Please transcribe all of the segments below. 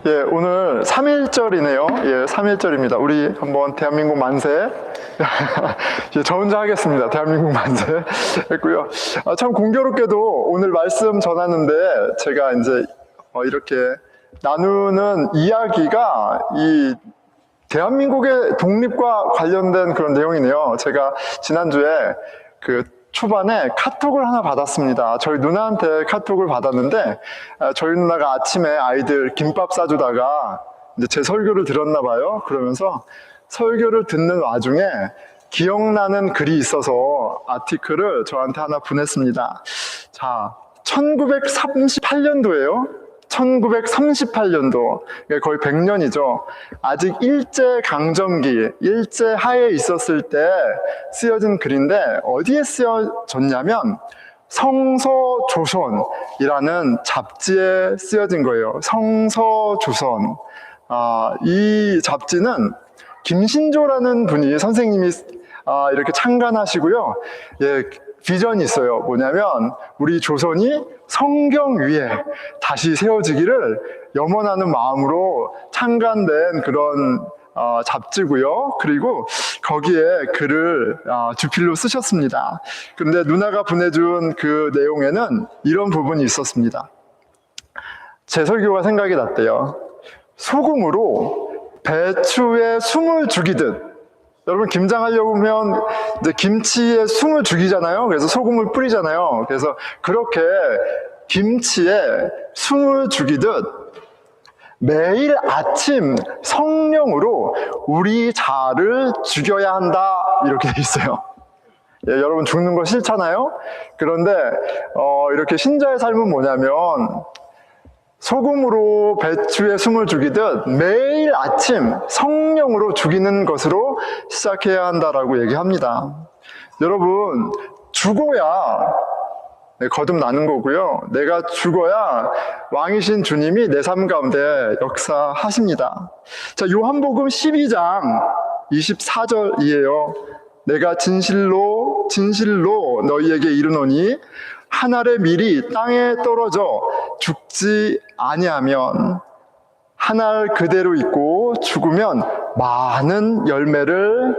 예, 오늘 3.1절이네요. 예, 3.1절입니다. 우리 한번 대한민국 만세. 예, 저 혼자 하겠습니다. 대한민국 만세 했고요. 참 공교롭게도 오늘 말씀 전하는데 제가 이제 이렇게 나누는 이야기가 이 대한민국의 독립과 관련된 그런 내용이네요. 제가 지난주에 그 초반에 카톡을 하나 받았습니다. 저희 누나한테 카톡을 받았는데 저희 누나가 아침에 아이들 김밥 싸주다가 이제 제 설교를 들었나 봐요. 그러면서 설교를 듣는 와중에 기억나는 글이 있어서 아티클을 저한테 하나 보냈습니다. 자, 1938년도예요. 1938년도, 거의 100년이죠. 아직 일제강점기, 일제하에 있었을 때 쓰여진 글인데 어디에 쓰여졌냐면 성서조선이라는 잡지에 쓰여진 거예요. 성서조선. 이 잡지는 김신조라는 분이 선생님이 이렇게 창간하시고요. 예, 비전이 있어요. 뭐냐면 우리 조선이 성경 위에 다시 세워지기를 염원하는 마음으로 창간된 그런 잡지고요. 그리고 거기에 글을 주필로 쓰셨습니다. 근데 누나가 보내준 그 내용에는 이런 부분이 있었습니다. 제 설교가 생각이 났대요. 소금으로 배추에 숨을 죽이듯, 여러분 김장하려고 하면 이제 김치에 숨을 죽이잖아요. 그래서 소금을 뿌리잖아요. 그래서 그렇게 김치에 숨을 죽이듯 매일 아침 성령으로 우리 자아를 죽여야 한다, 이렇게 돼 있어요. 예, 여러분 죽는 거 싫잖아요. 그런데 이렇게 신자의 삶은 뭐냐면 소금으로 배추에 숨을 죽이듯 매일 아침 성령으로 죽이는 것으로 시작해야 한다라고 얘기합니다. 여러분, 죽어야 거듭나는 거고요. 내가 죽어야 왕이신 주님이 내 삶 가운데 역사하십니다. 자, 요한복음 12장 24절이에요. 내가 진실로 진실로 너희에게 이르노니 한 알의 밀이 땅에 떨어져 죽지 아니하면 한 알 그대로 있고 죽으면 많은 열매를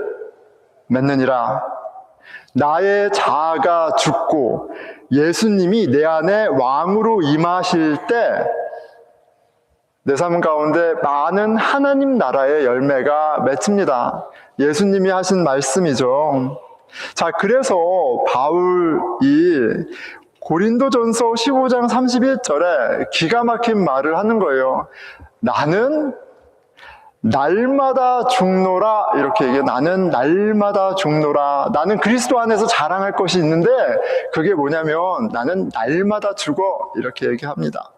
맺느니라. 나의 자아가 죽고 예수님이 내 안에 왕으로 임하실 때 내 삶 가운데 많은 하나님 나라의 열매가 맺힙니다. 예수님이 하신 말씀이죠. 자, 그래서 바울이 고린도전서 15장 31절에 기가 막힌 말을 하는 거예요. 나는 날마다 죽노라, 이렇게 얘기해요. 나는 날마다 죽노라. 나는 그리스도 안에서 자랑할 것이 있는데 그게 뭐냐면 나는 날마다 죽어, 이렇게 얘기합니다.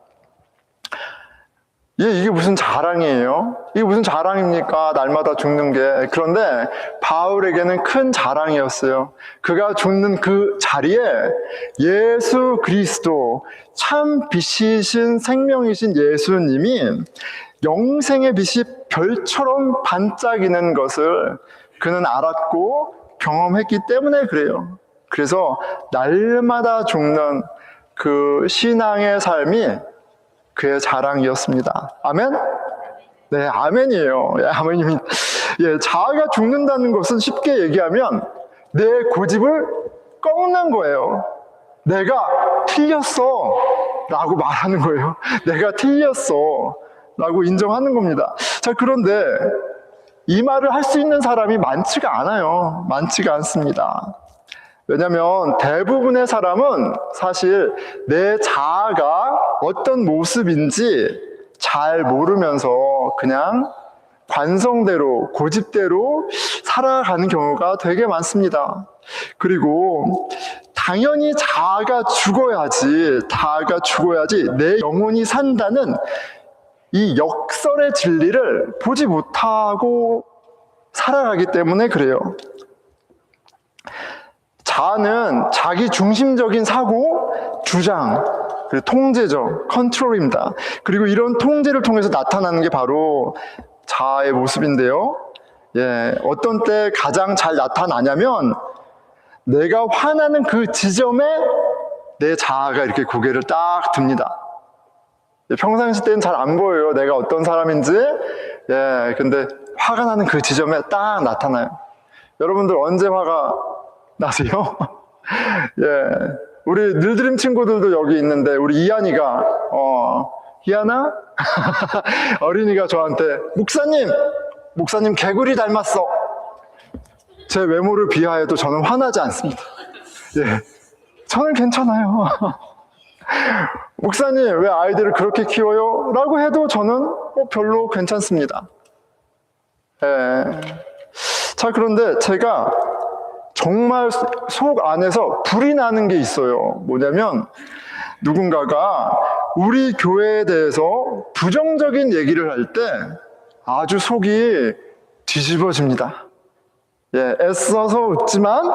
이게 무슨 자랑이에요? 이게 무슨 자랑입니까? 날마다 죽는 게. 그런데 바울에게는 큰 자랑이었어요. 그가 죽는 그 자리에 예수 그리스도, 참 빛이신 생명이신 예수님이 영생의 빛이 별처럼 반짝이는 것을 그는 알았고 경험했기 때문에 그래요. 그래서 날마다 죽는 그 신앙의 삶이 그의 자랑이었습니다. 아멘? 네, 아멘이에요. 예, 아멘입니다. 예, 자아가 죽는다는 것은 쉽게 얘기하면 내 고집을 꺾는 거예요. 내가 틀렸어 라고 말하는 거예요. 내가 틀렸어 라고 인정하는 겁니다. 자, 그런데 이 말을 할 수 있는 사람이 많지가 않아요. 많지가 않습니다. 왜냐하면 대부분의 사람은 사실 내 자아가 어떤 모습인지 잘 모르면서 그냥 관성대로, 고집대로 살아가는 경우가 되게 많습니다. 그리고 당연히 자아가 죽어야지 내 영혼이 산다는 이 역설의 진리를 보지 못하고 살아가기 때문에 그래요. 자아는 자기 중심적인 사고, 주장, 그리고 통제죠. 컨트롤입니다. 그리고 이런 통제를 통해서 나타나는 게 바로 자아의 모습인데요. 예, 어떤 때 가장 잘 나타나냐면 내가 화나는 그 지점에 내 자아가 이렇게 고개를 딱 듭니다. 평상시 때는 잘 안 보여요. 내가 어떤 사람인지. 예, 근데 화가 나는 그 지점에 딱 나타나요. 여러분들 언제 화가 나세요? 예, 우리 늘드림 친구들도 여기 있는데 우리 이한이가 희한아? 어린이가 저한테 목사님 개구리 닮았어. 제 외모를 비하해도 저는 화나지 않습니다. 예, 저는 괜찮아요. 목사님 왜 아이들을 그렇게 키워요? 라고 해도 저는 별로 괜찮습니다. 예. 자, 그런데 제가 정말 속 안에서 불이 나는 게 있어요. 뭐냐면 누군가가 우리 교회에 대해서 부정적인 얘기를 할 때 아주 속이 뒤집어집니다. 예, 애써서 웃지만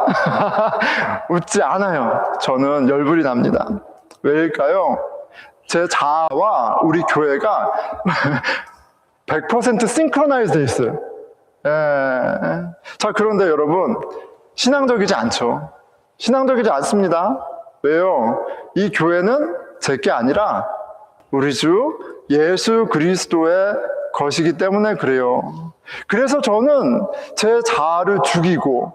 웃지 않아요. 저는 열불이 납니다. 왜일까요? 제 자아와 우리 교회가 100% 싱크로나이즈 돼 있어요. 예. 자, 그런데 여러분, 신앙적이지 않죠. 신앙적이지 않습니다. 왜요? 이 교회는 제게 아니라 우리 주 예수 그리스도의 것이기 때문에 그래요. 그래서 저는 제 자아를 죽이고,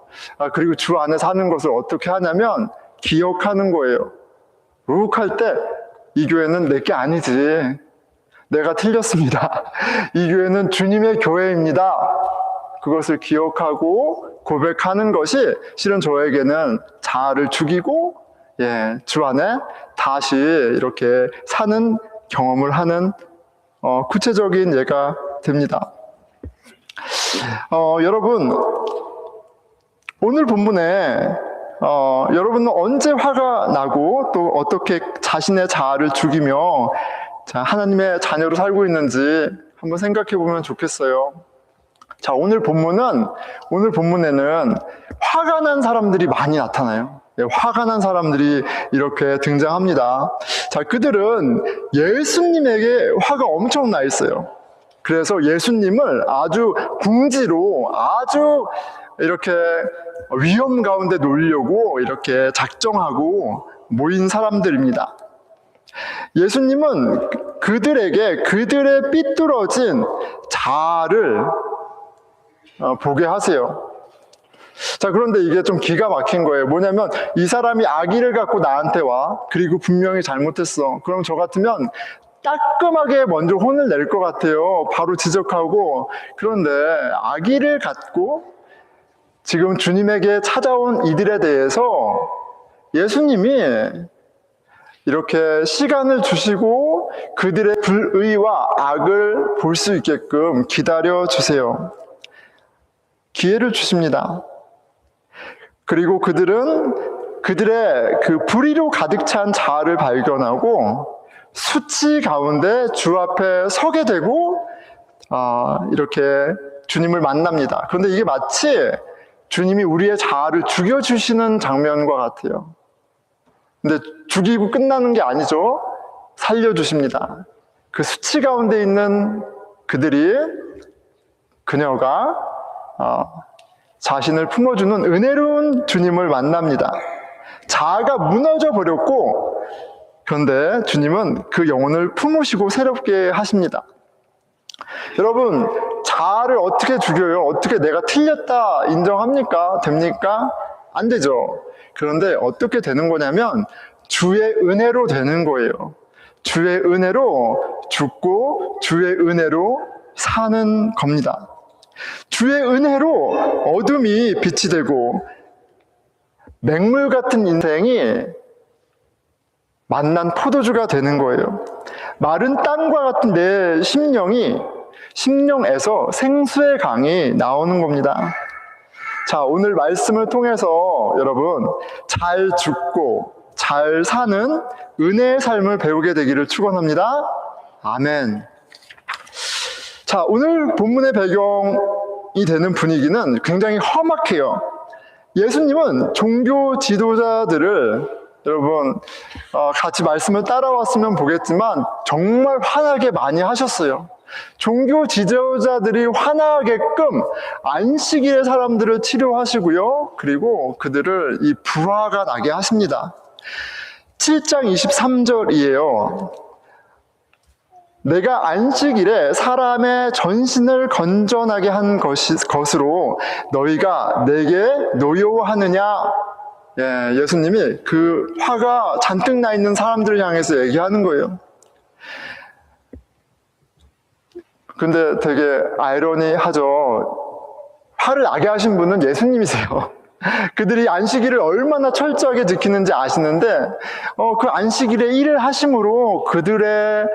그리고 주 안에 사는 것을 어떻게 하냐면 기억하는 거예요. 욱할 때 이 교회는 내게 아니지. 내가 틀렸습니다. 이 교회는 주님의 교회입니다. 그것을 기억하고 고백하는 것이 실은 저에게는 자아를 죽이고, 예, 주 안에 다시 이렇게 사는 경험을 하는 구체적인 예가 됩니다. 여러분, 오늘 본문에 여러분은 언제 화가 나고 또 어떻게 자신의 자아를 죽이며 하나님의 자녀로 살고 있는지 한번 생각해 보면 좋겠어요. 자, 오늘 본문에는 화가 난 사람들이 많이 나타나요. 예, 화가 난 사람들이 이렇게 등장합니다. 자, 그들은 예수님에게 화가 엄청 나 있어요. 그래서 예수님을 아주 궁지로 아주 이렇게 위험 가운데 놓으려고 이렇게 작정하고 모인 사람들입니다. 예수님은 그들에게 그들의 삐뚤어진 자아를 보게 하세요. 자, 그런데 이게 좀 기가 막힌 거예요. 뭐냐면 이 사람이 악의를 갖고 나한테 와. 그리고 분명히 잘못했어. 그럼 저 같으면 따끔하게 먼저 혼을 낼 것 같아요. 바로 지적하고. 그런데 악의를 갖고 지금 주님에게 찾아온 이들에 대해서 예수님이 이렇게 시간을 주시고 그들의 불의와 악을 볼 수 있게끔 기다려 주세요. 기회를 주십니다. 그리고 그들은 그들의 그 불의로 가득 찬 자아를 발견하고 수치 가운데 주 앞에 서게 되고 이렇게 주님을 만납니다. 그런데 이게 마치 주님이 우리의 자아를 죽여주시는 장면과 같아요. 근데 죽이고 끝나는 게 아니죠. 살려주십니다. 그 수치 가운데 있는 그녀가 자신을 품어주는 은혜로운 주님을 만납니다. 자아가 무너져 버렸고, 그런데 주님은 그 영혼을 품으시고 새롭게 하십니다. 여러분, 자아를 어떻게 죽여요? 어떻게 내가 틀렸다 인정합니까? 됩니까? 안 되죠. 그런데 어떻게 되는 거냐면 주의 은혜로 되는 거예요. 주의 은혜로 죽고 주의 은혜로 사는 겁니다. 주의 은혜로 어둠이 빛이 되고 맹물 같은 인생이 만난 포도주가 되는 거예요. 마른 땅과 같은 내 심령에서 생수의 강이 나오는 겁니다. 자, 오늘 말씀을 통해서 여러분 잘 죽고 잘 사는 은혜의 삶을 배우게 되기를 축원합니다. 아멘. 자, 오늘 본문의 배경이 되는 분위기는 굉장히 험악해요. 예수님은 종교 지도자들을 여러분 같이 말씀을 따라왔으면 보겠지만 정말 화나게 많이 하셨어요. 종교 지도자들이 화나게끔 안식일에 사람들을 치료하시고요. 그리고 그들을 이 부화가 나게 하십니다. 7장 23절이에요. 내가 안식일에 사람의 전신을 건전하게 한 것으로 너희가 내게 노여워하느냐? 예수님이 그 화가 잔뜩 나 있는 사람들을 향해서 얘기하는 거예요. 근데 되게 아이러니하죠. 화를 나게 하신 분은 예수님이세요. 그들이 안식일을 얼마나 철저하게 지키는지 아시는데 그 안식일에 일을 하심으로 그들의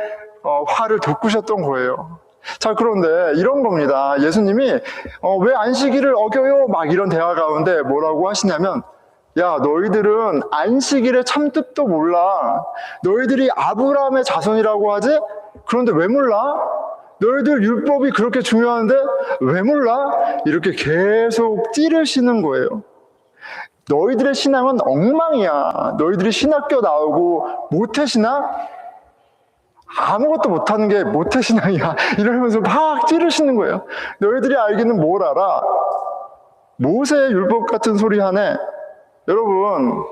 화를 돋구셨던 거예요. 자, 그런데 이런 겁니다. 예수님이 왜 안식일을 어겨요? 막 이런 대화 가운데 뭐라고 하시냐면, 야, 너희들은 안식일의 참뜻도 몰라. 너희들이 아브라함의 자손이라고 하지? 그런데 왜 몰라? 너희들 율법이 그렇게 중요한데 왜 몰라? 이렇게 계속 찌르시는 거예요. 너희들의 신앙은 엉망이야. 너희들이 신학교 나오고 모태신앙? 아무것도 못하는 게 모태신앙이야. 이러면서 막 찌르시는 거예요. 너희들이 알기는 뭘 알아? 모세의 율법 같은 소리 하네. 여러분,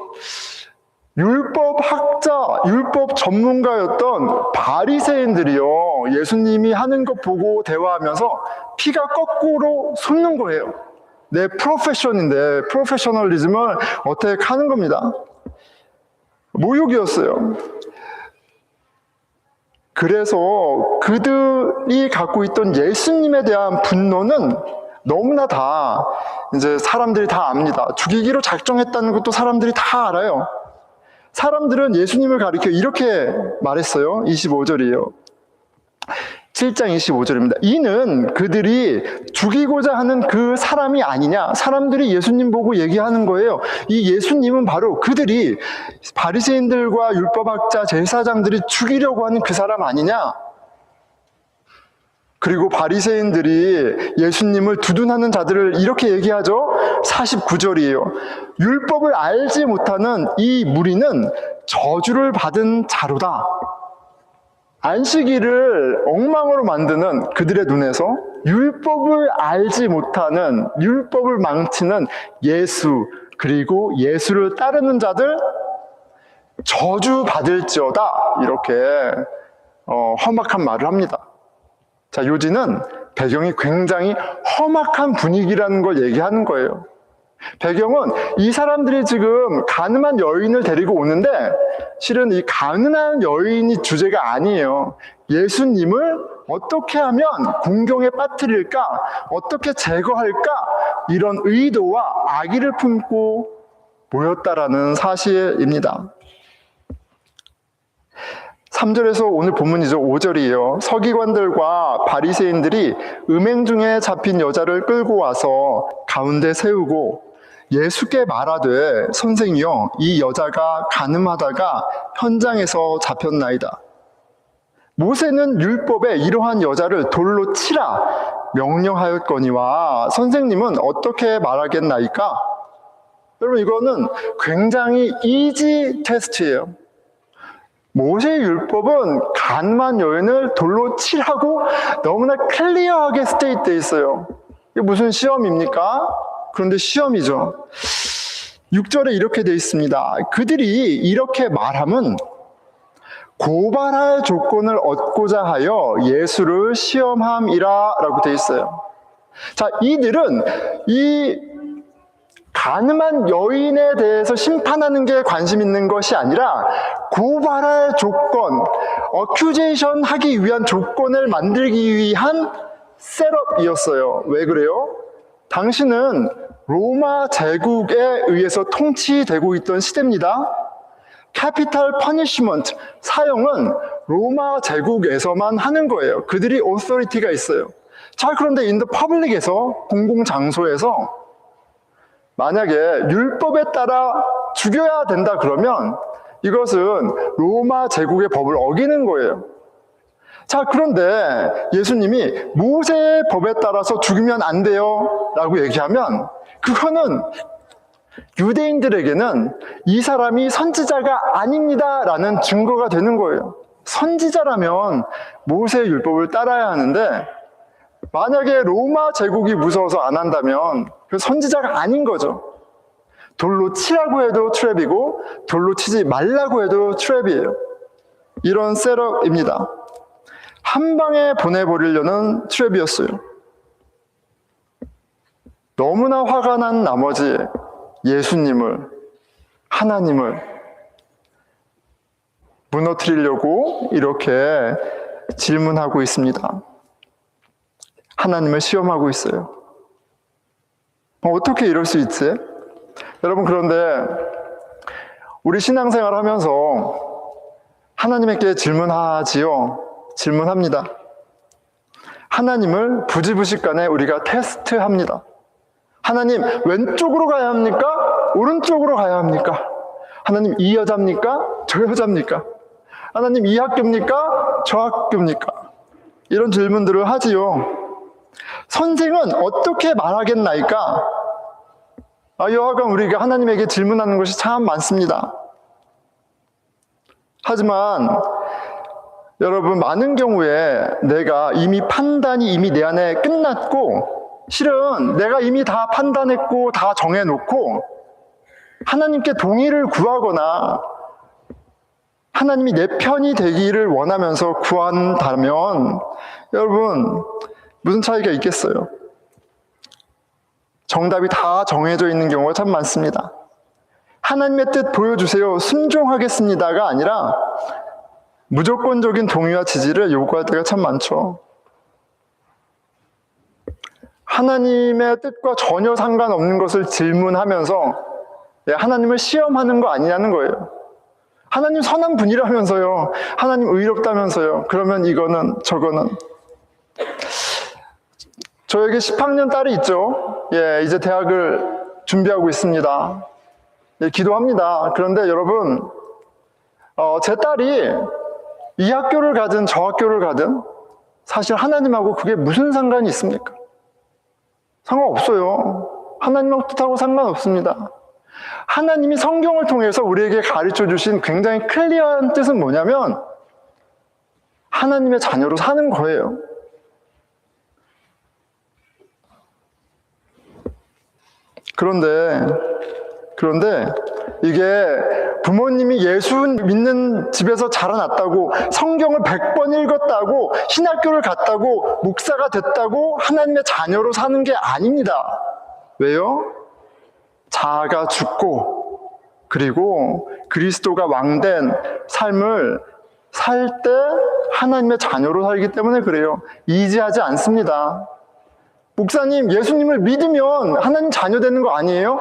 율법 학자, 율법 전문가였던 바리새인들이요, 예수님이 하는 것 보고 대화하면서 피가 거꾸로 솟는 거예요. 내 프로페셔널인데 프로페셔널리즘을 어떻게 하는 겁니다. 모욕이었어요. 그래서 그들이 갖고 있던 예수님에 대한 분노는 너무나 다 이제 사람들이 다 압니다. 죽이기로 작정했다는 것도 사람들이 다 알아요. 사람들은 예수님을 가리켜 이렇게 말했어요. 25절이에요. 7장 25절입니다. 이는 그들이 죽이고자 하는 그 사람이 아니냐? 사람들이 예수님 보고 얘기하는 거예요. 이 예수님은 바로 그들이 바리새인들과 율법학자, 제사장들이 죽이려고 하는 그 사람 아니냐? 그리고 바리새인들이 예수님을 두둔하는 자들을 이렇게 얘기하죠. 49절이에요. 율법을 알지 못하는 이 무리는 저주를 받은 자로다. 안식일을 엉망으로 만드는 그들의 눈에서 율법을 알지 못하는, 율법을 망치는 예수, 그리고 예수를 따르는 자들 저주받을지어다. 이렇게 험악한 말을 합니다. 자, 요지는 배경이 굉장히 험악한 분위기라는 걸 얘기하는 거예요. 배경은 이 사람들이 지금 가늠한 여인을 데리고 오는데 실은 이 가늠한 여인이 주제가 아니에요. 예수님을 어떻게 하면 궁경에 빠뜨릴까? 어떻게 제거할까? 이런 의도와 악의를 품고 모였다라는 사실입니다. 3절에서 오늘 본문이죠. 5절이에요. 서기관들과 바리새인들이 음행 중에 잡힌 여자를 끌고 와서 가운데 세우고 예수께 말하되 선생이여 이 여자가 간음하다가 현장에서 잡혔나이다. 모세는 율법에 이러한 여자를 돌로 치라 명령하였거니와 선생님은 어떻게 말하겠나이까? 여러분, 이거는 굉장히 이지 테스트예요. 모세의 율법은 간음한 여인을 돌로 치라고 너무나 클리어하게 스테이트되어 있어요. 이게 무슨 시험입니까? 그런데 시험이죠. 6절에 이렇게 되어 있습니다. 그들이 이렇게 말함은 고발할 조건을 얻고자 하여 예수를 시험함이라 라고 되어 있어요. 자, 이들은 이 간음한 여인에 대해서 심판하는 게 관심 있는 것이 아니라 고발할 조건, 어큐제이션 하기 위한 조건을 만들기 위한 셋업이었어요. 왜 그래요? 당시는 로마 제국에 의해서 통치되고 있던 시대입니다. 캐피탈 퍼니시먼트, 사형은 로마 제국에서만 하는 거예요. 그들이 오소리티가 있어요. 자, 그런데 인더 퍼블릭에서, 공공장소에서 만약에 율법에 따라 죽여야 된다 그러면 이것은 로마 제국의 법을 어기는 거예요. 자, 그런데 예수님이 모세의 법에 따라서 죽이면 안 돼요 라고 얘기하면 그거는 유대인들에게는 이 사람이 선지자가 아닙니다 라는 증거가 되는 거예요. 선지자라면 모세의 율법을 따라야 하는데 만약에 로마 제국이 무서워서 안 한다면 그 선지자가 아닌 거죠. 돌로 치라고 해도 트랩이고 돌로 치지 말라고 해도 트랩이에요. 이런 셋업입니다. 한 방에 보내버리려는 트랩이었어요. 너무나 화가 난 나머지 예수님을, 하나님을 무너뜨리려고 이렇게 질문하고 있습니다. 하나님을 시험하고 있어요. 어떻게 이럴 수 있지? 여러분, 그런데 우리 신앙생활 하면서 하나님께 질문하지요. 질문합니다. 하나님을 부지부식간에 우리가 테스트합니다. 하나님, 왼쪽으로 가야 합니까? 오른쪽으로 가야 합니까? 하나님, 이 여자입니까? 저 여자입니까? 하나님, 이 학교입니까? 저 학교입니까? 이런 질문들을 하지요. 선생은 어떻게 말하겠나이까? 여하간 우리가 하나님에게 질문하는 것이 참 많습니다. 하지만 여러분, 많은 경우에 내가 이미 판단이 이미 내 안에 끝났고, 실은 내가 이미 다 판단했고 다 정해놓고 하나님께 동의를 구하거나 하나님이 내 편이 되기를 원하면서 구한다면 여러분, 무슨 차이가 있겠어요? 정답이 다 정해져 있는 경우가 참 많습니다. 하나님의 뜻 보여주세요, 순종하겠습니다가 아니라 무조건적인 동의와 지지를 요구할 때가 참 많죠. 하나님의 뜻과 전혀 상관없는 것을 질문하면서 하나님을 시험하는 거 아니냐는 거예요. 하나님 선한 분이라면서요. 하나님 의롭다면서요. 그러면 이거는 저거는. 저에게 10학년 딸이 있죠. 이제 대학을 준비하고 있습니다. 기도합니다. 그런데 여러분, 제 딸이 이 학교를 가든 저 학교를 가든 사실 하나님하고 그게 무슨 상관이 있습니까? 상관없어요. 하나님하고 뜻하고 상관없습니다. 하나님이 성경을 통해서 우리에게 가르쳐 주신 굉장히 클리어한 뜻은 뭐냐면 하나님의 자녀로 사는 거예요. 그런데 이게 부모님이 예수 믿는 집에서 자라났다고, 성경을 100번 읽었다고, 신학교를 갔다고, 목사가 됐다고 하나님의 자녀로 사는 게 아닙니다. 왜요? 자아가 죽고 그리고 그리스도가 왕된 삶을 살 때 하나님의 자녀로 살기 때문에 그래요. 이지하지 않습니다. 목사님, 예수님을 믿으면 하나님 자녀 되는 거 아니에요?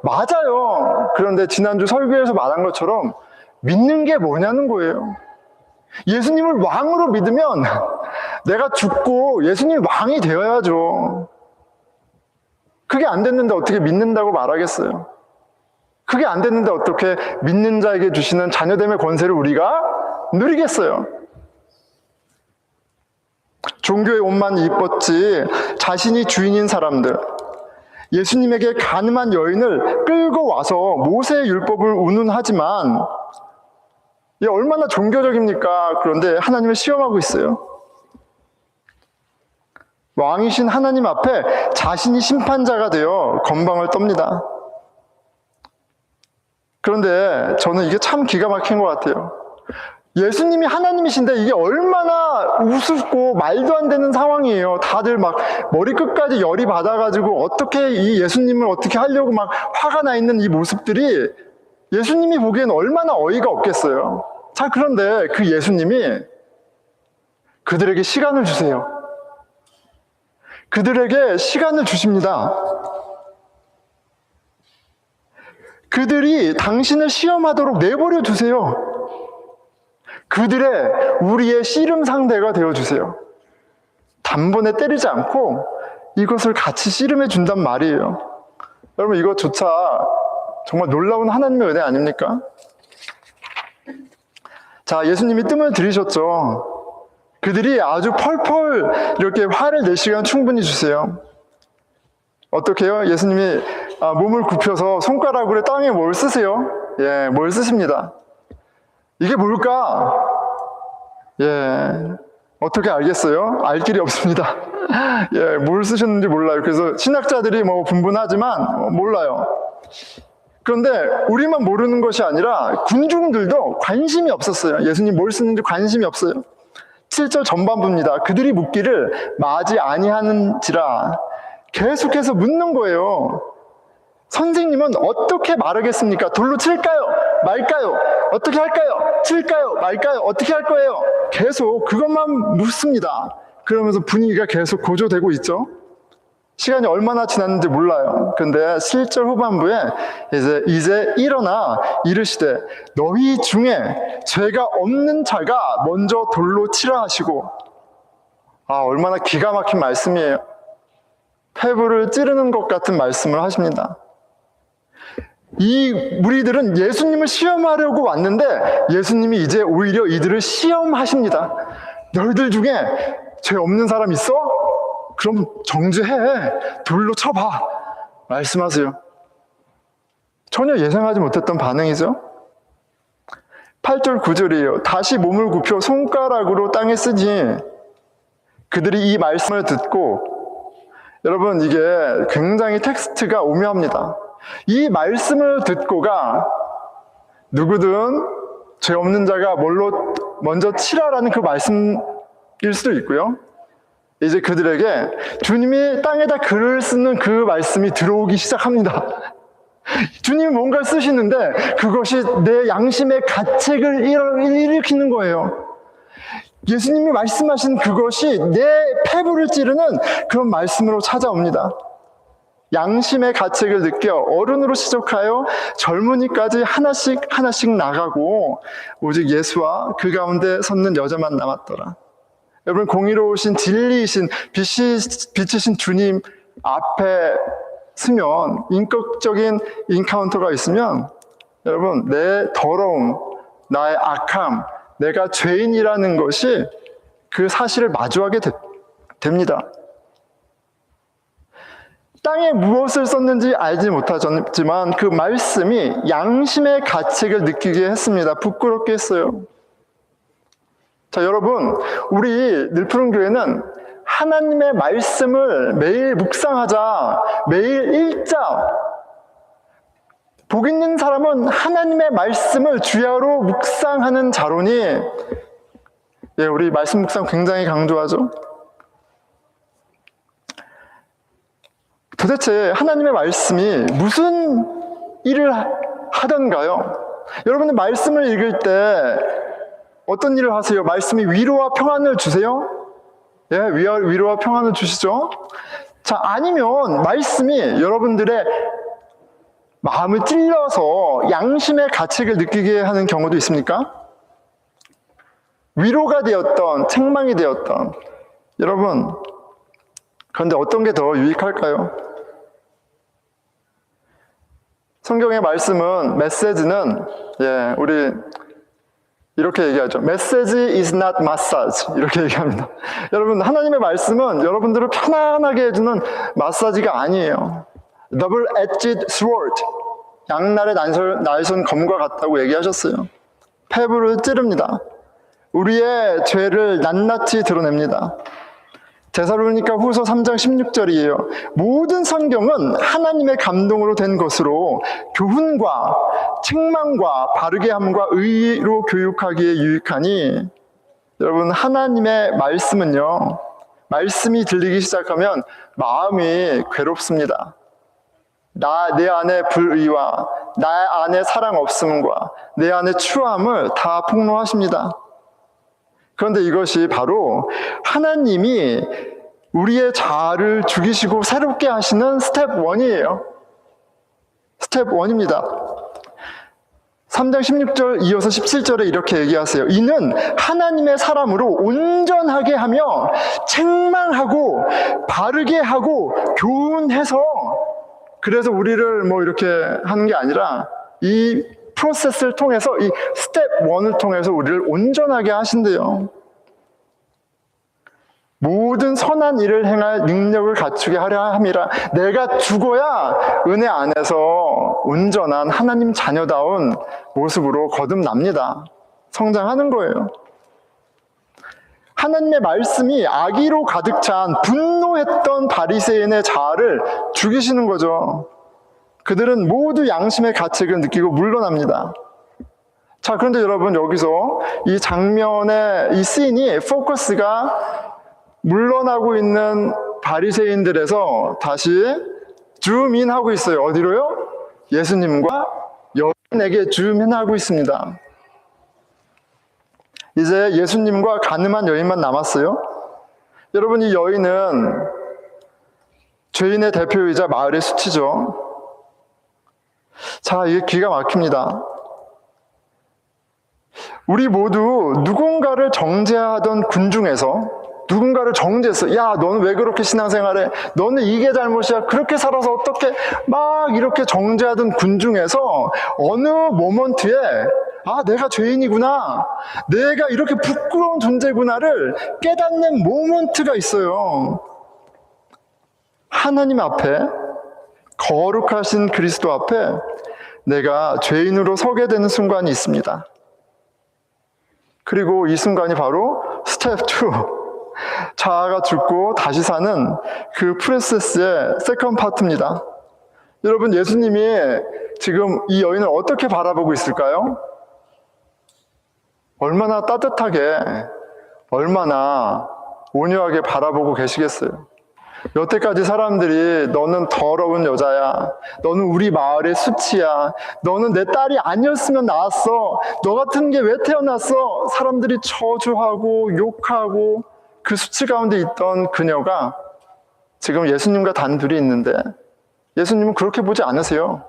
맞아요. 그런데 지난주 설교에서 말한 것처럼 믿는 게 뭐냐는 거예요. 예수님을 왕으로 믿으면 내가 죽고 예수님 왕이 되어야죠. 그게 안 됐는데 어떻게 믿는다고 말하겠어요? 그게 안 됐는데 어떻게 믿는 자에게 주시는 자녀됨의 권세를 우리가 누리겠어요? 종교의 옷만 입었지 자신이 주인인 사람들, 예수님에게 가늠한 여인을 끌고 와서 모세의 율법을 운운하지만 이게 얼마나 종교적입니까? 그런데 하나님을 시험하고 있어요. 왕이신 하나님 앞에 자신이 심판자가 되어 건방을 떱니다. 그런데 저는 이게 참 기가 막힌 것 같아요. 예수님이 하나님이신데 이게 얼마나 우습고 말도 안 되는 상황이에요. 다들 막 머리끝까지 열이 받아가지고 어떻게 이 예수님을 어떻게 하려고 막 화가 나 있는 이 모습들이 예수님이 보기엔 얼마나 어이가 없겠어요. 자, 그런데 그 예수님이 그들에게 시간을 주세요. 그들에게 시간을 주십니다. 그들이 당신을 시험하도록 내버려 두세요. 그들의 우리의 씨름 상대가 되어주세요. 단번에 때리지 않고 이것을 같이 씨름해 준단 말이에요. 여러분, 이것조차 정말 놀라운 하나님의 은혜 아닙니까? 자, 예수님이 뜸을 들이셨죠. 그들이 아주 펄펄 이렇게 화를 낼 시간 충분히 주세요. 어떻게 해요? 예수님이 몸을 굽혀서 손가락으로 땅에 뭘 쓰세요? 뭘 쓰십니다. 이게 뭘까? 어떻게 알겠어요? 알 길이 없습니다. 뭘 쓰셨는지 몰라요. 그래서 신학자들이 분분하지만 몰라요. 그런데 우리만 모르는 것이 아니라 군중들도 관심이 없었어요. 예수님 뭘 쓰는지 관심이 없어요. 17절 전반부입니다. 그들이 묻기를 마지 아니하는지라 계속해서 묻는 거예요. 선생님은 어떻게 말하겠습니까? 돌로 칠까요? 말까요? 어떻게 할까요? 칠까요? 말까요? 어떻게 할 거예요? 계속 그것만 묻습니다. 그러면서 분위기가 계속 고조되고 있죠. 시간이 얼마나 지났는지 몰라요. 근데 7절 후반부에 이제 일어나 이르시되 너희 중에 죄가 없는 자가 먼저 돌로 치라 하시고, 얼마나 기가 막힌 말씀이에요. 폐부를 찌르는 것 같은 말씀을 하십니다. 이 무리들은 예수님을 시험하려고 왔는데 예수님이 이제 오히려 이들을 시험하십니다. 너희들 중에 죄 없는 사람 있어? 그럼 정죄해. 돌로 쳐봐. 말씀하세요. 전혀 예상하지 못했던 반응이죠. 8절 9절이에요. 다시 몸을 굽혀 손가락으로 땅에 쓰지. 그들이 이 말씀을 듣고, 여러분 이게 굉장히 텍스트가 오묘합니다. 이 말씀을 듣고가 누구든 죄 없는 자가 뭘로 먼저 치라라는 그 말씀일 수도 있고요. 이제 그들에게 주님이 땅에다 글을 쓰는 그 말씀이 들어오기 시작합니다. 주님이 뭔가를 쓰시는데 그것이 내 양심의 가책을 일으키는 거예요. 예수님이 말씀하신 그것이 내 폐부를 찌르는 그런 말씀으로 찾아옵니다. 양심의 가책을 느껴 어른으로 시작하여 젊은이까지 하나씩 나가고 오직 예수와 그 가운데 섰는 여자만 남았더라. 여러분, 공의로우신 진리이신 빛이신 주님 앞에 서면 인격적인 인카운터가 있으면 여러분, 내 더러움, 나의 악함, 내가 죄인이라는 것이 그 사실을 마주하게 됩니다. 땅에 무엇을 썼는지 알지 못하지만 그 말씀이 양심의 가책을 느끼게 했습니다. 부끄럽게 했어요. 자, 여러분, 우리 늘푸른 교회는 하나님의 말씀을 매일 묵상하자, 매일 읽자. 복 있는 사람은 하나님의 말씀을 주야로 묵상하는 자로니, 우리 말씀 묵상 굉장히 강조하죠. 도대체 하나님의 말씀이 무슨 일을 하던가요? 여러분들 말씀을 읽을 때 어떤 일을 하세요? 말씀이 위로와 평안을 주세요? 예, 위로와 평안을 주시죠? 자, 아니면 말씀이 여러분들의 마음을 찔러서 양심의 가책을 느끼게 하는 경우도 있습니까? 위로가 되었던, 책망이 되었던. 여러분, 그런데 어떤 게 더 유익할까요? 성경의 말씀은, 메시지는, 우리 이렇게 얘기하죠. Message is not massage. 이렇게 얘기합니다. 여러분, 하나님의 말씀은 여러분들을 편안하게 해주는 마사지가 아니에요. Double-edged sword. 양날의 날선 검과 같다고 얘기하셨어요. 폐부를 찌릅니다. 우리의 죄를 낱낱이 드러냅니다. 데살로니가 후서 3장 16절이에요. 모든 성경은 하나님의 감동으로 된 것으로 교훈과 책망과 바르게 함과 의로 교육하기에 유익하니, 여러분, 하나님의 말씀은요, 말씀이 들리기 시작하면 마음이 괴롭습니다. 내 안에 불의와 나 안에 사랑 없음과 내 안에 추함을 다 폭로하십니다. 그런데 이것이 바로 하나님이 우리의 자아를 죽이시고 새롭게 하시는 스텝 1이에요. 스텝 1입니다. 3장 16절 이어서 17절에 이렇게 얘기하세요. 이는 하나님의 사람으로 온전하게 하며 책망하고 바르게 하고 교훈해서, 그래서 우리를 이렇게 하는 게 아니라 이 프로세스를 통해서, 이 스텝 1을 통해서 우리를 온전하게 하신대요. 모든 선한 일을 행할 능력을 갖추게 하려 함이라. 내가 죽어야 은혜 안에서 온전한 하나님 자녀다운 모습으로 거듭납니다. 성장하는 거예요. 하나님의 말씀이 악의로 가득 찬 분노했던 바리새인의 자아를 죽이시는 거죠. 그들은 모두 양심의 가책을 느끼고 물러납니다. 자, 그런데 여러분 여기서 이 장면의 이 씬이 포커스가 물러나고 있는 바리새인들에서 다시 줌인하고 있어요. 어디로요? 예수님과 여인에게 줌인하고 있습니다. 이제 예수님과 가늠한 여인만 남았어요. 여러분, 이 여인은 죄인의 대표이자 마을의 수치죠. 자, 이게 기가 막힙니다. 우리 모두 누군가를 정죄하던 군중에서 누군가를 정죄했어. 야, 너는 왜 그렇게 신앙생활해? 너는 이게 잘못이야. 그렇게 살아서 어떻게 막 이렇게 정죄하던 군중에서 어느 모먼트에 아, 내가 죄인이구나. 내가 이렇게 부끄러운 존재구나를 깨닫는 모먼트가 있어요. 하나님 앞에, 거룩하신 그리스도 앞에 내가 죄인으로 서게 되는 순간이 있습니다. 그리고 이 순간이 바로 스텝 2. 자아가 죽고 다시 사는 그 프로세스의 세컨드 파트입니다. 여러분, 예수님이 지금 이 여인을 어떻게 바라보고 있을까요? 얼마나 따뜻하게, 얼마나 온유하게 바라보고 계시겠어요. 여태까지 사람들이 너는 더러운 여자야, 너는 우리 마을의 수치야, 너는 내 딸이 아니었으면 나았어, 너 같은 게 왜 태어났어, 사람들이 저주하고 욕하고 그 수치 가운데 있던 그녀가 지금 예수님과 단둘이 있는데 예수님은 그렇게 보지 않으세요.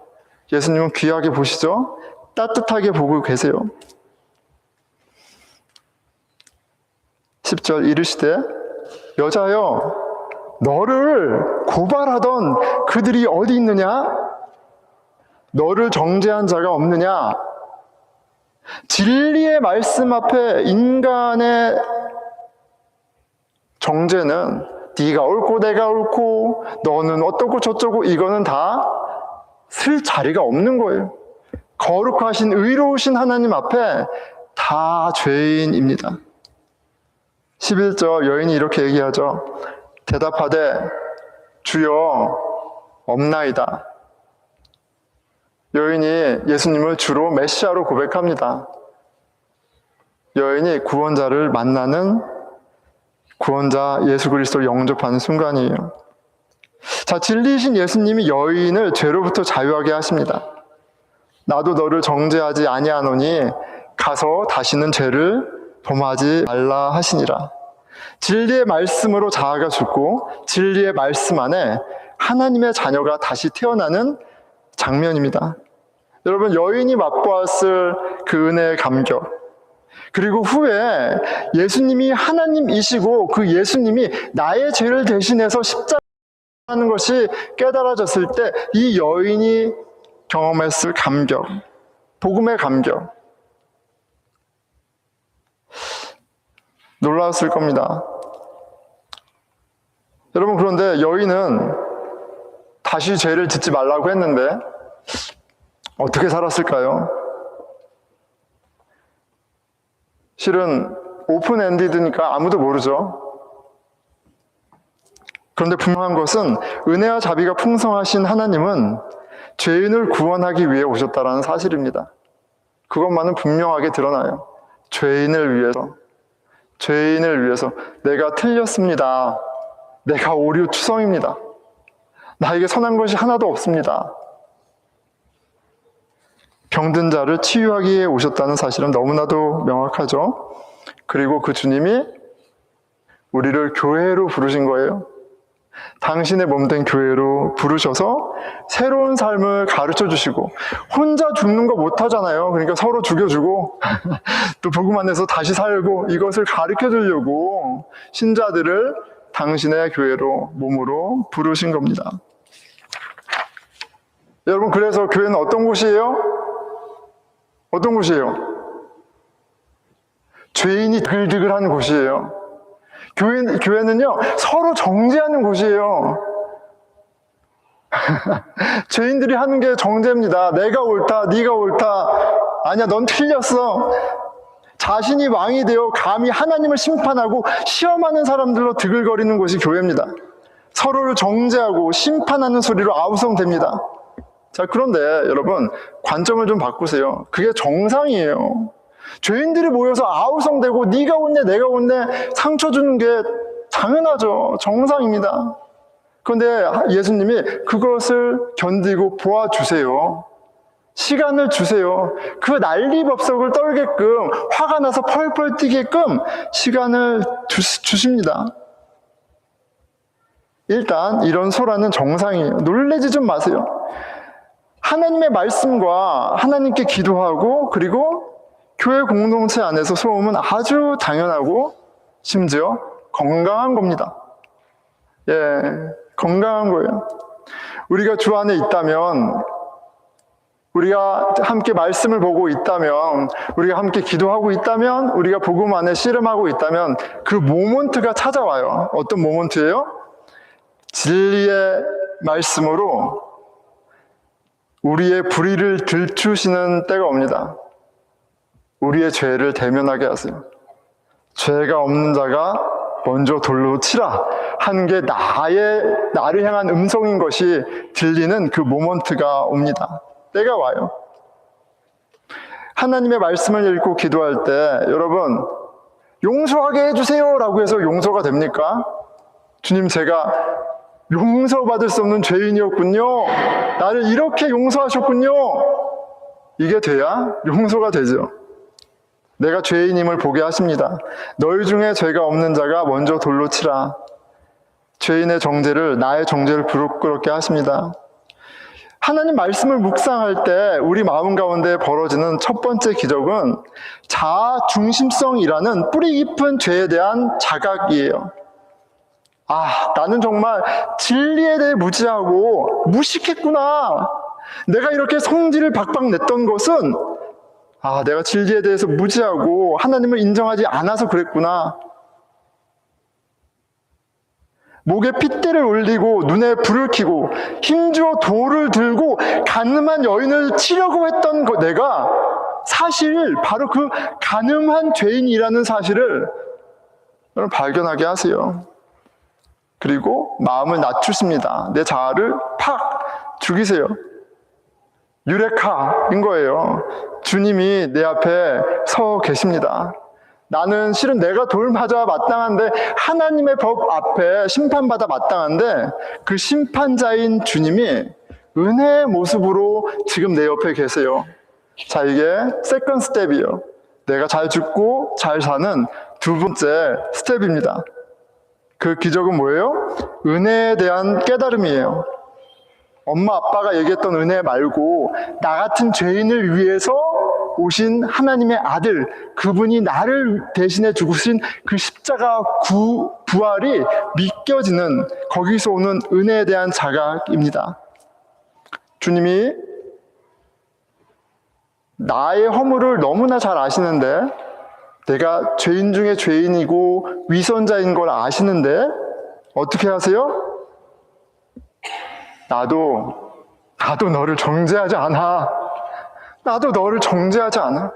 예수님은 귀하게 보시죠. 따뜻하게 보고 계세요. 10절 이르시되 여자여, 너를 고발하던 그들이 어디 있느냐? 너를 정죄한 자가 없느냐? 진리의 말씀 앞에 인간의 정죄는 네가 옳고 내가 옳고 너는 어떻고 저쩌고 이거는 다 쓸 자리가 없는 거예요. 거룩하신 의로우신 하나님 앞에 다 죄인입니다. 11절 여인이 이렇게 얘기하죠. 대답하되 주여 없나이다. 여인이 예수님을 주로 메시아로 고백합니다. 여인이 구원자를 만나는, 구원자 예수 그리스도를 영접하는 순간이에요. 자, 진리이신 예수님이 여인을 죄로부터 자유하게 하십니다. 나도 너를 정죄하지 아니하노니 가서 다시는 죄를 범하지 말라 하시니라. 진리의 말씀으로 자아가 죽고 진리의 말씀 안에 하나님의 자녀가 다시 태어나는 장면입니다. 여러분, 여인이 맛보았을 그 은혜의 감격, 그리고 후에 예수님이 하나님이시고 그 예수님이 나의 죄를 대신해서 십자가에 하는 것이 깨달아졌을 때 이 여인이 경험했을 감격, 복음의 감격, 놀라웠을 겁니다. 여러분, 그런데 여인은 다시 죄를 짓지 말라고 했는데 어떻게 살았을까요? 실은 오픈엔디드니까 아무도 모르죠. 그런데 분명한 것은 은혜와 자비가 풍성하신 하나님은 죄인을 구원하기 위해 오셨다는 사실입니다. 그것만은 분명하게 드러나요. 죄인을 위해서. 죄인을 위해서. 내가 틀렸습니다. 내가 오류투성입니다. 나에게 선한 것이 하나도 없습니다. 병든 자를 치유하기 위해 오셨다는 사실은 너무나도 명확하죠. 그리고 그 주님이 우리를 교회로 부르신 거예요. 당신의 몸된 교회로 부르셔서 새로운 삶을 가르쳐 주시고, 혼자 죽는 거 못하잖아요. 그러니까 서로 죽여주고 또 복음 안에서 다시 살고, 이것을 가르쳐 주려고 신자들을 당신의 교회로, 몸으로 부르신 겁니다. 여러분, 그래서 교회는 어떤 곳이에요? 어떤 곳이에요? 죄인이 드글드글하는 곳이에요. 교회는요, 서로 정죄하는 곳이에요. 죄인들이 하는 게 정죄입니다. 내가 옳다, 네가 옳다, 아니야, 넌 틀렸어. 자신이 왕이 되어 감히 하나님을 심판하고 시험하는 사람들로 드글거리는 곳이 교회입니다. 서로를 정죄하고 심판하는 소리로 아우성됩니다. 자, 그런데 여러분, 관점을 좀 바꾸세요. 그게 정상이에요. 죄인들이 모여서 아우성대고 네가 혼내 내가 혼내 상처 주는 게 당연하죠. 정상입니다. 그런데 예수님이 그것을 견디고 보아주세요. 시간을 주세요. 그 난리법석을 떨게끔, 화가 나서 펄펄 뛰게끔 시간을 주십니다. 일단 이런 소라는 정상이에요. 놀라지 좀 마세요. 하나님의 말씀과 하나님께 기도하고, 그리고 교회 공동체 안에서 소음은 아주 당연하고 심지어 건강한 겁니다. 예, 건강한 거예요. 우리가 주 안에 있다면, 우리가 함께 말씀을 보고 있다면, 우리가 함께 기도하고 있다면, 우리가 복음 안에 씨름하고 있다면 그 모먼트가 찾아와요. 어떤 모먼트예요? 진리의 말씀으로 우리의 불의를 들추시는 때가 옵니다. 우리의 죄를 대면하게 하세요. 죄가 없는 자가 먼저 돌로 치라 하는 게 나를 향한 음성인 것이 들리는 그 모먼트가 옵니다. 때가 와요. 하나님의 말씀을 읽고 기도할 때 여러분, 용서하게 해주세요 라고 해서 용서가 됩니까? 주님, 제가 용서받을 수 없는 죄인이었군요. 나를 이렇게 용서하셨군요. 이게 돼야 용서가 되죠. 내가 죄인임을 보게 하십니다. 너희 중에 죄가 없는 자가 먼저 돌로 치라. 죄인의 정죄를, 나의 정죄를 부끄럽게 하십니다. 하나님 말씀을 묵상할 때 우리 마음 가운데 벌어지는 첫 번째 기적은 자아 중심성이라는 뿌리 깊은 죄에 대한 자각이에요. 아, 나는 정말 진리에 대해 무지하고 무식했구나. 내가 이렇게 성질을 박박 냈던 것은 내가 진리에 대해서 무지하고 하나님을 인정하지 않아서 그랬구나. 목에 핏대를 올리고 눈에 불을 켜고 힘주어 돌을 들고 간음한 여인을 치려고 했던 내가 사실 바로 그 간음한 죄인이라는 사실을 여러분 발견하게 하세요. 그리고 마음을 낮추십니다. 내 자아를 팍 죽이세요. 유레카인 거예요. 주님이 내 앞에 서 계십니다. 나는 실은 내가 돌 맞아 마땅한데, 하나님의 법 앞에 심판받아 마땅한데, 그 심판자인 주님이 은혜의 모습으로 지금 내 옆에 계세요. 자, 이게 세컨드 스텝이에요. 내가 잘 죽고 잘 사는 두 번째 스텝입니다. 그 기적은 뭐예요? 은혜에 대한 깨달음이에요. 엄마 아빠가 얘기했던 은혜 말고 나 같은 죄인을 위해서 오신 하나님의 아들, 그분이 나를 대신해 죽으신 그 십자가 부활이 믿겨지는, 거기서 오는 은혜에 대한 자각입니다. 주님이 나의 허물을 너무나 잘 아시는데, 내가 죄인 중에 죄인이고 위선자인 걸 아시는데 어떻게 하세요? 나도 너를 정죄하지 않아. 나도 너를 정죄하지 않아.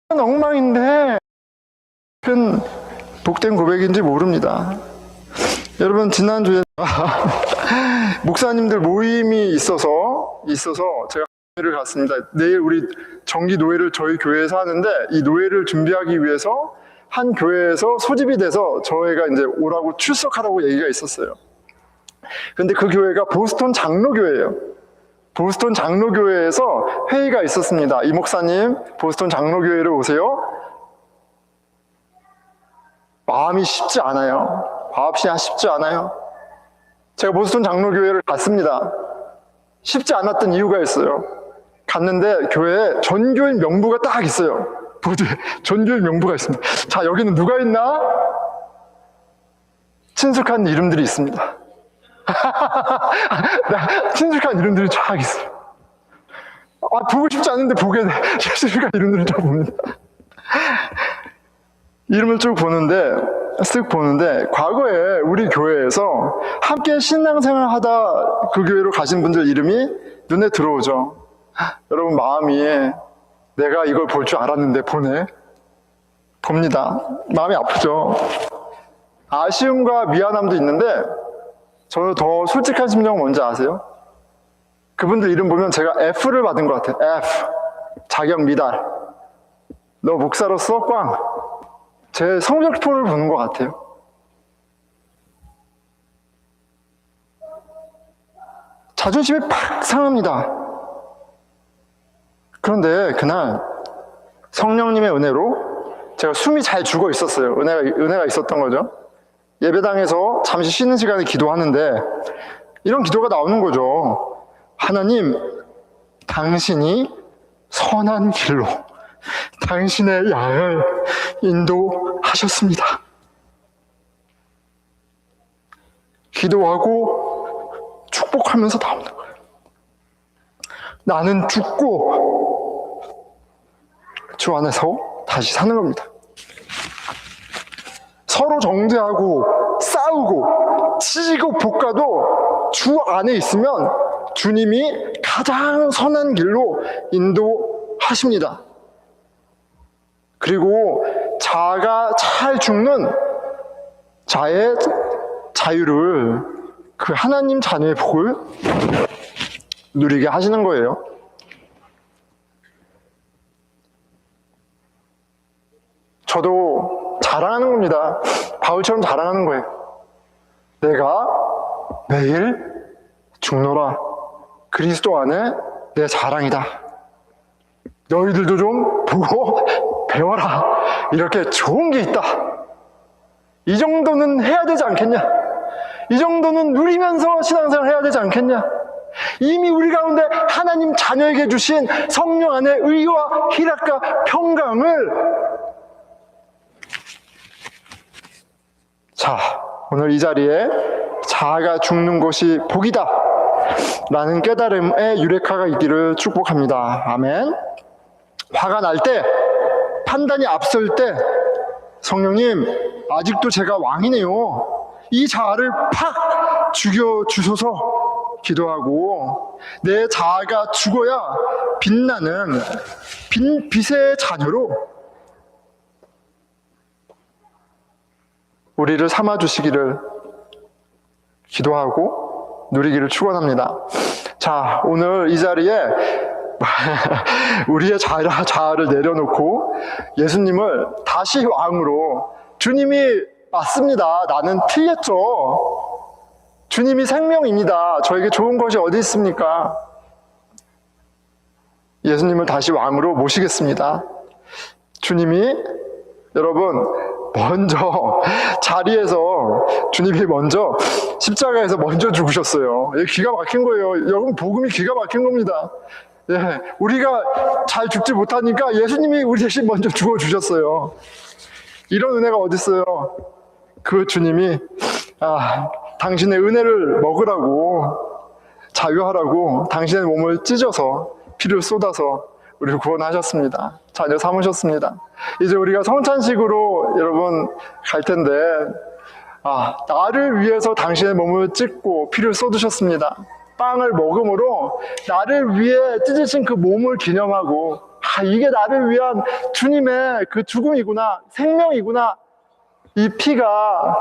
엉망인데 큰 복된 고백인지 모릅니다. 여러분, 지난주에 목사님들 모임이 있어서 제가 교회를 갔습니다. 내일 우리 정기 노예를 저희 교회에서 하는데, 이 노예를 준비하기 위해서 한 교회에서 소집이 돼서 저희가 이제 오라고 출석하라고 얘기가 있었어요. 근데 그 교회가 보스턴 장로교회예요. 보스턴 장로교회에서 회의가 있었습니다. 이 목사님, 보스턴 장로교회를 오세요. 마음이 쉽지 않아요. 쉽지 않아요. 제가 보스턴 장로교회를 갔습니다. 쉽지 않았던 이유가 있어요. 갔는데 교회에 전교인 명부가 딱 있어요. 보드에 전교인 명부가 있습니다. 자, 여기는 누가 있나? 친숙한 이름들이 있습니다. 친숙한 이름들이 쫙 있어요. 보고 싶지 않은데 보게 돼. 친숙한 이름들을 쫙 봅니다. 이름을 쭉 쓱 보는데, 과거에 우리 교회에서 함께 신앙생활 하다 그 교회로 가신 분들 이름이 눈에 들어오죠. 여러분, 마음이 내가 이걸 볼 줄 알았는데 봅니다. 마음이 아프죠. 아쉬움과 미안함도 있는데, 저는 더 솔직한 심정은 뭔지 아세요? 그분들 이름 보면 제가 F를 받은 것 같아요. F. 자격 미달. 너 목사로서 꽝. 제 성적표를 보는 것 같아요. 자존심이 팍 상합니다. 그런데 그날 성령님의 은혜로 제가 숨이 잘 죽어 있었어요. 은혜가 있었던 거죠. 예배당에서 잠시 쉬는 시간에 기도하는데 이런 기도가 나오는 거죠. 하나님, 당신이 선한 길로 당신의 양을 인도하셨습니다. 기도하고 축복하면서 나오는 거예요. 나는 죽고 주 안에서 다시 사는 겁니다. 서로 정죄하고 싸우고 치고 볶아도 주 안에 있으면 주님이 가장 선한 길로 인도하십니다. 그리고 자아가 잘 죽는 자의 자유를, 그 하나님 자녀의 복을 누리게 하시는 거예요. 저도 자랑하는 겁니다. 바울처럼 자랑하는 거예요. 내가 매일 죽노라. 그리스도 안에 내 자랑이다. 너희들도 좀 보고 배워라. 이렇게 좋은 게 있다. 이 정도는 해야 되지 않겠냐? 이 정도는 누리면서 신앙생활 해야 되지 않겠냐? 이미 우리 가운데 하나님 자녀에게 주신 성령 안의 의와 희락과 평강을, 자, 오늘 이 자리에 자아가 죽는 것이 복이다 라는 깨달음의 유레카가 있기를 축복합니다. 아멘. 화가 날 때, 판단이 앞설 때, 성령님, 아직도 제가 왕이네요. 이 자아를 팍 죽여주소서 기도하고, 내 자아가 죽어야 빛나는 빛의 자녀로 우리를 삼아주시기를 기도하고 누리기를 축원합니다. 자, 오늘 이 자리에 우리의 자아를 내려놓고 예수님을 다시 왕으로, 주님이 맞습니다. 나는 틀렸죠. 주님이 생명입니다. 저에게 좋은 것이 어디 있습니까? 예수님을 다시 왕으로 모시겠습니다. 주님이, 여러분, 먼저 자리에서 주님이 먼저 십자가에서 먼저 죽으셨어요. 기가 막힌 거예요. 여러분, 복음이 기가 막힌 겁니다. 예, 우리가 잘 죽지 못하니까 예수님이 우리 대신 먼저 죽어주셨어요. 이런 은혜가 어디 있어요? 그 주님이 당신의 은혜를 먹으라고, 자유하라고 당신의 몸을 찢어서 피를 쏟아서 우리를 구원하셨습니다. 자녀 삼으셨습니다. 이제 우리가 성찬식으로 여러분 갈 텐데, 나를 위해서 당신의 몸을 찢고 피를 쏟으셨습니다. 빵을 먹음으로 나를 위해 찢으신 그 몸을 기념하고 이게 나를 위한 주님의 그 죽음이구나, 생명이구나. 이 피가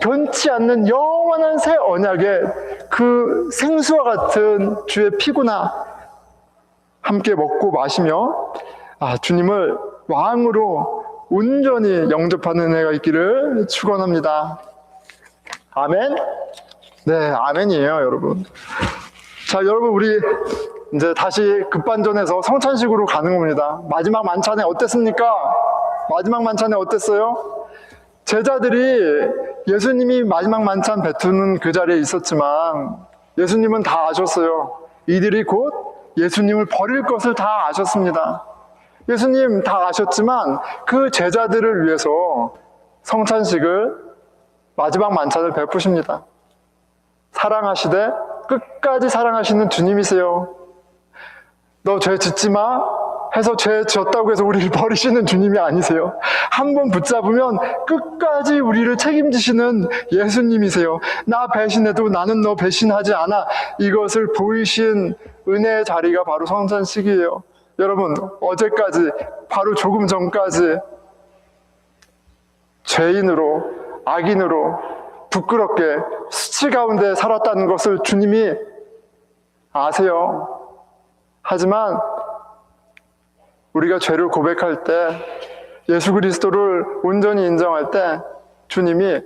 변치 않는 영원한 새 언약의 그 생수와 같은 주의 피구나. 함께 먹고 마시며 주님을 왕으로 온전히 영접하는 해가 있기를 축원합니다. 아멘? 네, 아멘이에요, 여러분. 자, 여러분, 우리 이제 다시 급반전해서 성찬식으로 가는 겁니다. 마지막 만찬에 어땠습니까? 마지막 만찬에 어땠어요? 제자들이 예수님이 마지막 만찬 베푸는 그 자리에 있었지만 예수님은 다 아셨어요. 이들이 곧 예수님을 버릴 것을 다 아셨습니다. 예수님 다 아셨지만 그 제자들을 위해서 성찬식을, 마지막 만찬을 베푸십니다. 사랑하시되 끝까지 사랑하시는 주님이세요. 너 죄 짓지 마 해서 죄 지었다고 해서 우리를 버리시는 주님이 아니세요. 한 번 붙잡으면 끝까지 우리를 책임지시는 예수님이세요. 나 배신해도 나는 너 배신하지 않아. 이것을 보이신 은혜의 자리가 바로 성찬식이에요. 여러분, 어제까지, 바로 조금 전까지 죄인으로, 악인으로 부끄럽게 수치 가운데 살았다는 것을 주님이 아세요. 하지만 우리가 죄를 고백할 때, 예수 그리스도를 온전히 인정할 때 주님이